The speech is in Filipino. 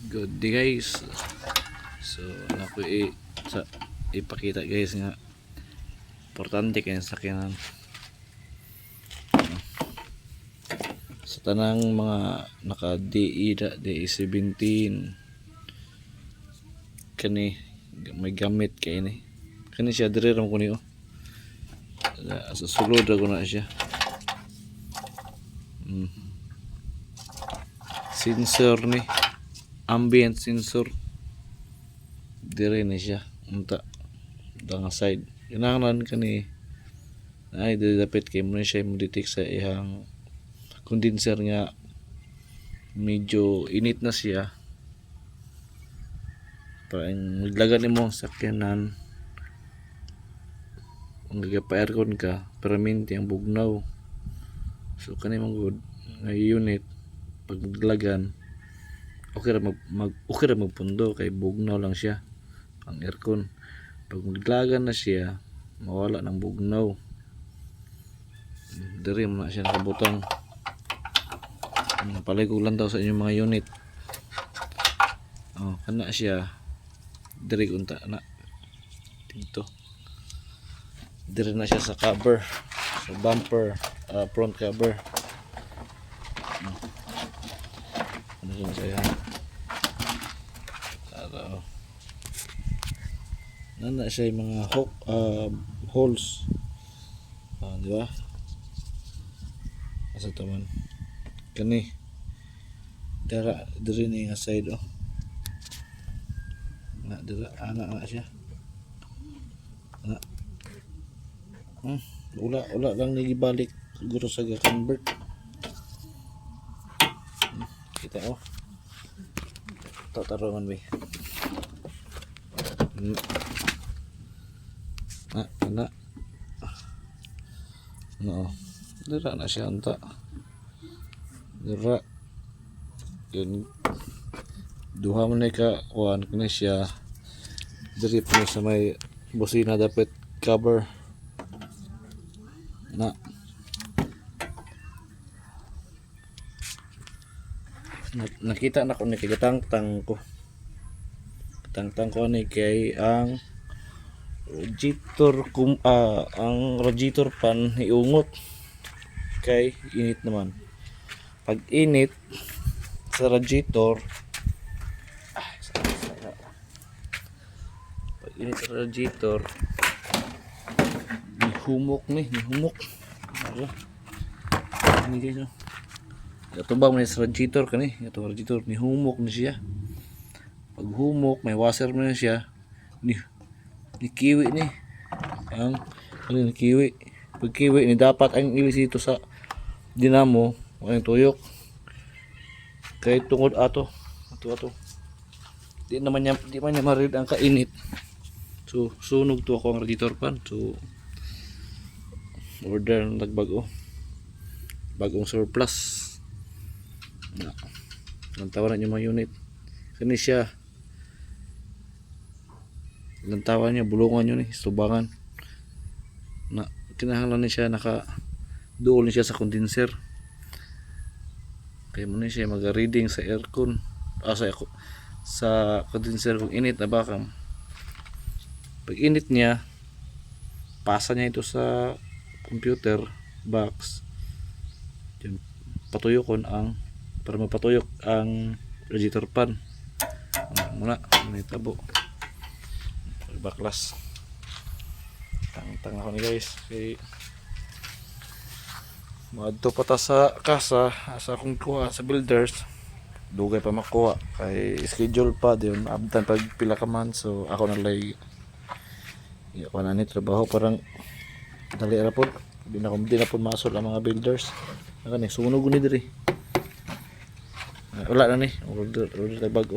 Good day guys. So ako ipakita guys nga importante kay sakyanan sa tanang mga naka DE 17 kani may gamit kay ni kani siya dire ram ko ni sa sulod ko na siya sensor ni ambient sensor dire ni siya unta dang side kinahanglan kani ay dapat kay mo siya mo-detect sa ihang condenser nga medyo init na siya para maglagan nimo sa sakyanan kung nagpa-aircon ka permanente ang bugnaw. So kani mong good nga unit pag maglagan okay ra magpundo kay bugnaw lang siya ang aircon. Pag maglagan na siya mawala ng bugnaw, diri mo na siya nakabutang. Paligog lang daw sa inyong mga unit. Kana siya diri unta na dito, diri na siya sa cover, sa bumper, front cover. Ano siya nana siya yung mga holes, di ba? Asa taman kani diri ni nga side na dira ana siya ana wala lang nagibalik siguro sa convert kita tatarongan ba ana no dira na siya anta dira yun duha man ka kuan kani siya diri pa sa may busina dapat cover na nakita na ko ni kigatang ko ni kay ang radiator ang radiator pan iungot kay init naman. Pag init sa radiator pag init sa radiator nihumok ini guys ito ba may sa radiator kani ito radiator nihumok na siya. Pag humok may washer na siya ni kiwi ni ang ni kiwi. Pag kiwi ni dapat ang ilis dito sa dinamo ang tuyok kay tungod ato di man niya marid ang kainit. So sunog to ako ang radiator pan. So order ng bagong surplus na lantawan niyo mga unit kani siya lantawan niya bulungan niyo ni subangan na kinahanglan ni siya duol ni siya sa condenser kaya mo ni siya mag-reading sa aircon sa condenser kung init na baka pag init niya pasa niya ito sa computer box yun, patuyokon para mapatuyok ang radiator pan muna may tabo baklas tang ako ni guys kay maadto pa ta sa kasa asa akong kuha sa builders dugay pa makuha kay schedule pa diyon abtan pag pila ka man. So ako na lay ako na ni trabaho parang dali ra pod di na pod masol ang mga builders kani sunog ni diri wala na ni order bago